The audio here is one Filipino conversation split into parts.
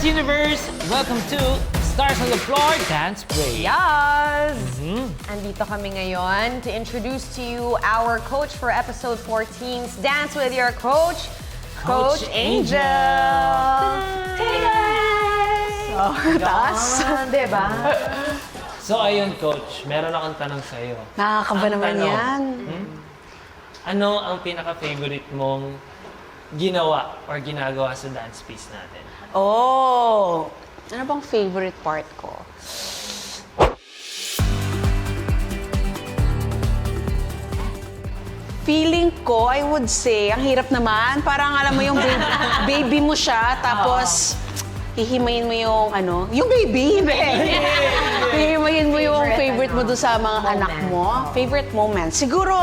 Universe! Welcome to Stars on the Floor Dance Break. Yes! Andito kami ngayon to introduce to you our coach for episode 14's Dance with Your Coach, Coach Angel! Hey guys! Oh, taas. Diba? So ayun, Coach, meron akong tanong sa'yo. Nakakaba Ang naman tanong, yan. Ano ang pinaka-favorite mong ginawa or ginagawa sa dance piece natin? Oh! Ano bang favorite part ko? Feeling ko, I would say, ang hirap naman. Parang alam mo yung baby mo siya, tapos hihimayin mo yung yung baby. Hihimayin mo yung favorite mo doon sa mga anak mo. Favorite moment. Siguro,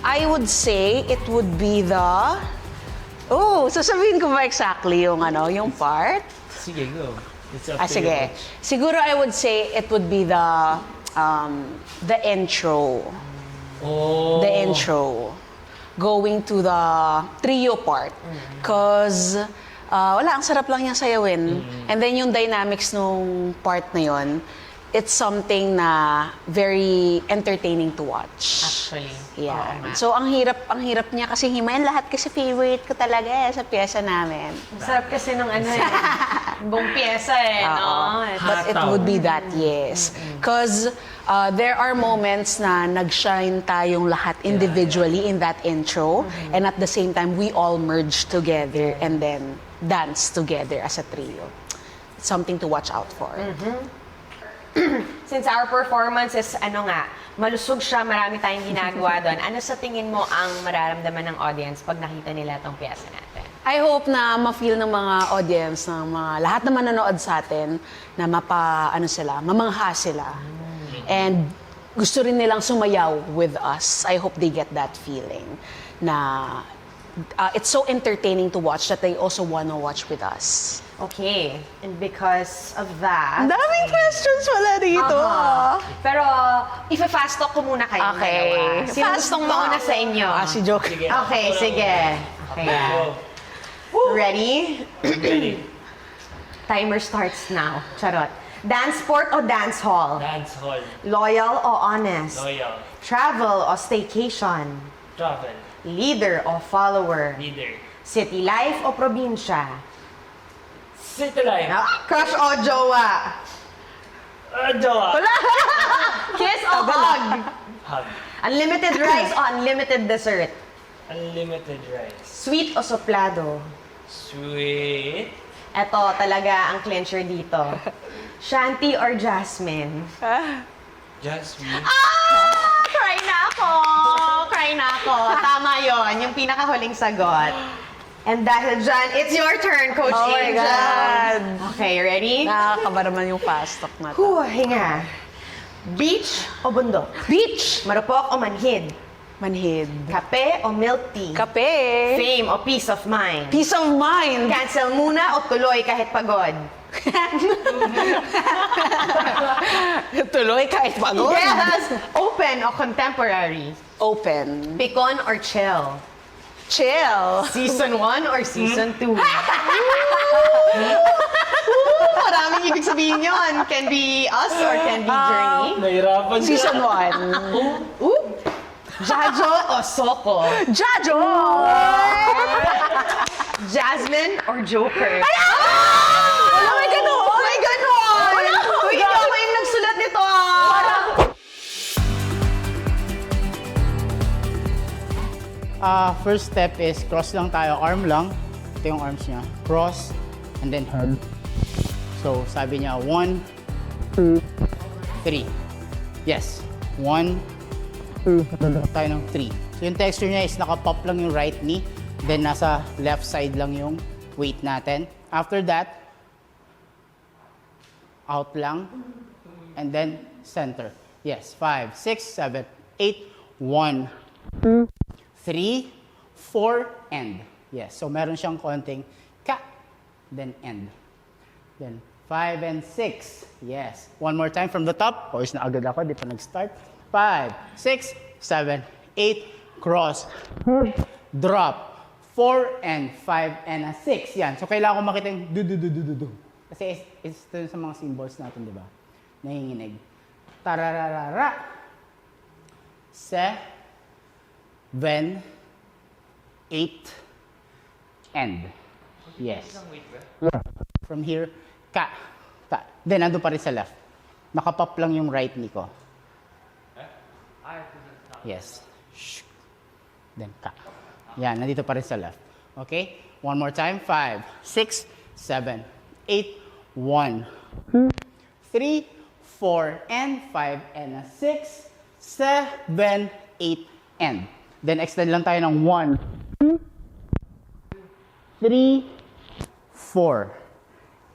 I would say it would be the... Oh, sasabihin ko ba exactly yung yung part? Sige, go. It's up to you, Sige. Coach. Siguro I would say it would be the intro. Oh. The intro. Going to the trio part. Cause wala, ang sarap lang niyang sayawin. And then yung dynamics nung part na yun, it's something na very entertaining to watch. Actually. Yeah. Oo nga. So ang hirap niya kasi himayin lahat kasi favorite ko talaga sa pyesa namin. Ang sarap kasi ng buong pyesa no? But it would be that, yes. Because there are moments na nag-shine tayong lahat individually in that intro, and at the same time, we all merge together and then dance together as a trio. It's something to watch out for. Since our performance is malusog siya, marami tayong ginagawa doon. Ano sa tingin mo ang mararamdaman ng audience pag nakita nila itong pyesa natin? I hope na ma-feel ng mga audience, ng mga lahat na manonood sa atin, na mamangha sila. And gusto rin nilang sumayaw with us. I hope they get that feeling na it's so entertaining to watch that they also wanna watch with us. Okay. And because of that... Ang daming questions wala dito. Pero, ifa-fast talk ko muna kayo dalawa. Sino Fast gustong talk. mauna sa inyo? Si Joke. Sige. Okay, sige. Okay. Ready? Ready. Timer starts now. Charot. Dance sport o dance hall? Dance hall. Loyal o honest? Loyal. Travel o staycation? Travel. Leader o follower? Leader. City life o probinsya? City life. Crush o jowa? Jowa. Kiss o hug? Hug. Unlimited rice o unlimited dessert? Unlimited rice. Sweet o soplado? Sweet. Eto talaga ang clincher dito. Shanty or jasmine? Jasmine. Cry na ako! Cry na ako. Tama yon, yung pinakahuling sagot. And dahil dyan, it's your turn, Coach Oh my Angel. God. Okay, ready? Nakakaba naman yung fast talk natin. Hinga. Beach o bundok? Beach! Marupok o manhid? Manhid. Kape o milk tea? Kape. Fame o peace of mind? Peace of mind. Cancel muna o tuloy kahit pagod? Tuloy kahit pagod. Yes! Open o contemporary? Open. Picon or chill? Chill. Season 1 or Season 2? Maraming ibig sabihin yun. Can be us or can be journey. Nahirapan ka. Season 1. Jajo o Soko? Jajo! Jasmine or Joker? Wala, may ganon! May ganon! Uy, ikaw ba yung nagsulat nito? First step is cross lang tayo, arm lang. Ito yung arms niya. Cross, and then head. So, sabi niya, 1, 2, 3. Yes. 1, 2, tayo ng 3. So, yung texture niya is nakapop lang yung right knee. Then, nasa left side lang yung weight natin. After that, out lang. And then, center. Yes. 5, 6, 7, 8, 1, 2, 3, 4, end. Yes. So, meron siyang konting ka, then end. Then, 5 and 6. Yes. One more time from the top. Pawis na agad ako, di pa nag-start. 5, 6, 7, 8, cross, drop, 4 and 5 and a 6. Yan. So, kailangan ko makita yung do. Kasi it's ito sa mga symbols natin, di ba? Nanginginig. Tarararara. 7, 8, end. Yes. From here, ka. Then, nandun pa rin sa left. Nakapop lang yung right knee ko. Yes. Shh. Then, ka. Yan, nandito pa rin sa left. Okay? One more time. 5, 6, 7, 8, 1, 2, 3, 4, and 5, and a 6, 7, 8, and. Then, extend lang tayo ng 1, 2, 3, 4.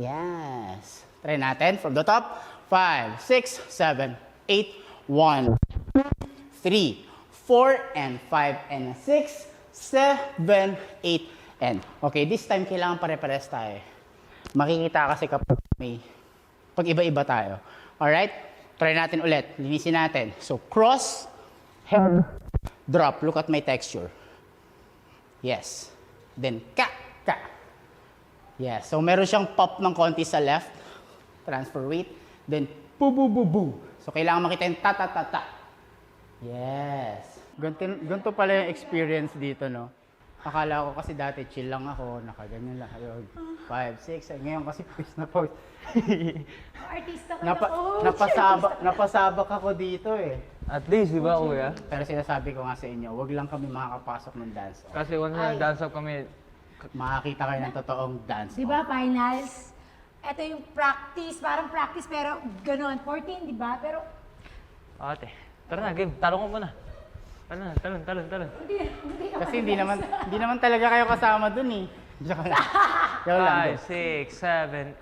Yes. Try natin from the top. 5, 6, 7, 8, 1, 2, 3, 4, and 5, and 6, 7, 8, and. Okay, this time kailangan pare-pares tayo. Makikita kasi kapag pag iba-iba tayo. Alright? Try natin ulit. Linisin natin. So, cross, head, drop. Look at my texture. Yes. Then, ka. Yes. So, meron siyang pop ng konti sa left. Transfer weight. Then, bu. So, kailangan makita yung ta. Yes. Ganito pala yung experience dito, no? Akala ko kasi dati chill lang ako, nakaganyan lang. 5, 6. Ngayon kasi pwis na pause. Artista ka Napasabak ako dito eh. At least, di ba, kuya? Pero sinasabi ko nga sa inyo, wag lang kami makakapasok ng dance off. Kasi once na dance up kami, Makakita kayo ng totoong dance Di off. ba, finals? Ito yung practice, parang practice pero gano'n. 14, di ba? Pero ate, tara na, game. Talong ko muna. Talon. hindi Kasi hindi naman talaga kayo kasama dun eh. Joke lang. Joke lang. 5, 6, 7,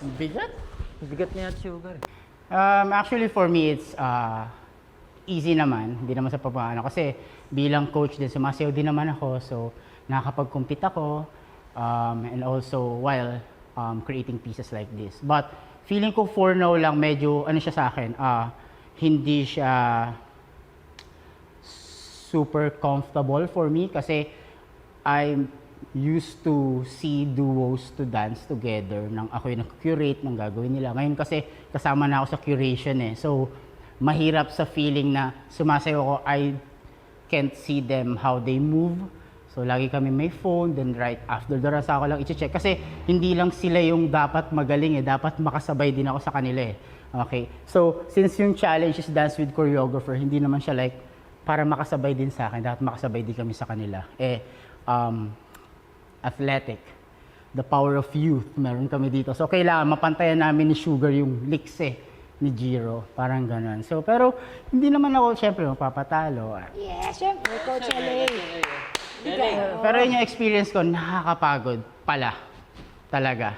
8. Bigat? Bigat niya at sugar. Actually, for me, it's easy naman. Hindi naman sa papaano. Kasi bilang coach din, sumasayaw din naman ako. So, nakakapag-compete ako. And also, while creating pieces like this. But, feeling ko for now lang, medyo, ano siya sa akin, hindi siya super comfortable for me. Kasi, I'm used to see duos to dance together nang ako yung nag-curate ng gagawin nila. Ngayon kasi kasama na ako sa curation eh. So, mahirap sa feeling na sumasayaw ako, I can't see them how they move. So, lagi kami may phone, then right after the rasa ako lang i-check. Kasi hindi lang sila yung dapat magaling eh, dapat makasabay din ako sa kanila eh. Okay? So, since yung challenge is dance with choreographer, hindi naman siya like para makasabay din sa akin, dapat makasabay din kami sa kanila. Athletic, the power of youth, meron kami dito. So, kailangan mapantayan namin ni Sugar yung licks eh, ni Jiro. Parang ganun. So, pero hindi naman ako, syempre, mapapatalo. Yeah, syempre, Coach LA. Pero yun yung experience ko, nakakapagod pala. Talaga.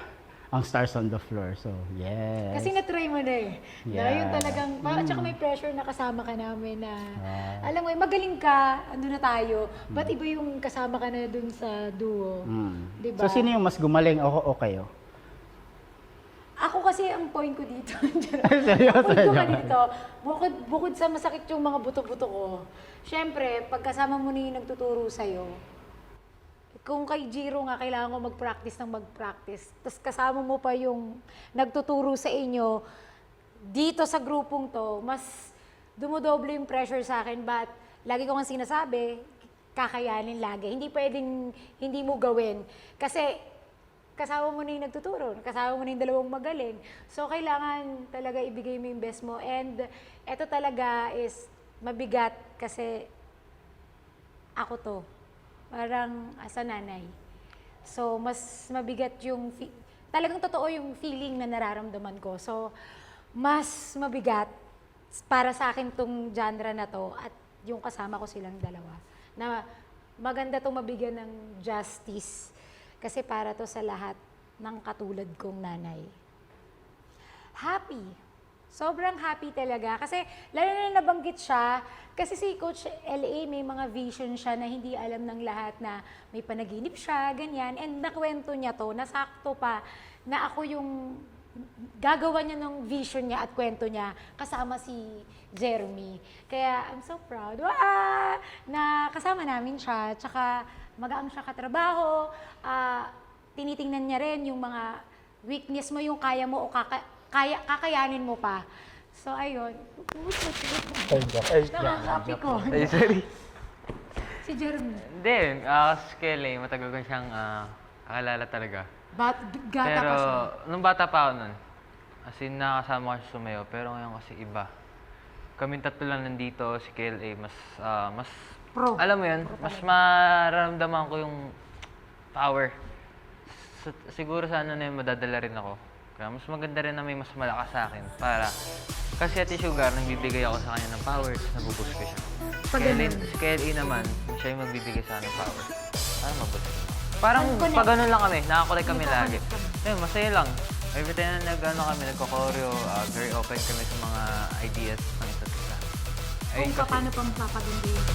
Ang stars on the floor. So, yes. Kasi na-try mo na eh. Na Yeah. yung talagang, parang tsaka may pressure na kasama ka namin na, alam mo, magaling ka, andun na tayo. Ba't iba yung kasama ka na dun sa duo? Di ba? So, sino yung mas gumaling? Ako o kayo? Ako kasi ang point ko dito. Seryoso? Ang point ko ka dito, bukod sa masakit yung mga buto-buto ko, syempre, pagkasama mo na yung nagtuturo sa'yo, kung kay Jiro nga, kailangan ko mag-practice. Tapos kasama mo pa yung nagtuturo sa inyo, dito sa grupong to, mas dumodoble yung pressure sa akin. But lagi ko nga sinasabi, kakayanin lagi. Hindi pwedeng hindi mo gawin. Kasi kasama mo na yung nagtuturo, kasama mo na yung dalawang magaling. So kailangan talaga ibigay mo yung best mo. And eto talaga is mabigat kasi ako to. Parang as a nanay. So, mas mabigat yung, talagang totoo yung feeling na nararamdaman ko. So, mas mabigat para sa akin tong genre na to at yung kasama ko silang dalawa. Na maganda tong mabigyan ng justice kasi para to sa lahat ng katulad kong nanay. Happy. Sobrang happy talaga. Kasi lalo na nabanggit siya, kasi si Coach LA may mga vision siya na hindi alam ng lahat na may panaginip siya, ganyan. And nakwento niya to, nasakto pa, na ako yung gagawa niya ng vision niya at kwento niya kasama si Jeremy. Kaya I'm so proud na kasama namin siya. Tsaka magaang siya katrabaho. tinitingnan niya rin yung mga weakness mo, yung kaya mo o kakayanin mo pa. So, ayun. Nakakapi ko. Ay, sorry. Si Jeremy. Hindi, si Kelly, matagal ko siyang kakilala talaga. Gata Pero, pa siya. nung bata pa ako nun, as in, nakasama ko siya sumayaw, pero ngayon kasi iba. Kaming tatlo lang nandito, si KLA, mas Pro. alam mo yun, mas mararamdaman ko yung power. Siguro sa ano na yun, madadala rin ako. Kaya mas maganda rin na may mas malakas sa akin. Kasi Ate Sugar, nagbibigay ako sa kanya ng power, tapos nabuboost ko siya. Si KLA naman, siya yung magbibigay sa akin ng power. Para maboost ko. Parang pag ganun lang kami, nakakulay kami lagi. Ayun, masaya lang. Every time na nagko-choreo, very open kami sa mga ideas ng isa't isa. Kung paano pa mapapaganda yun.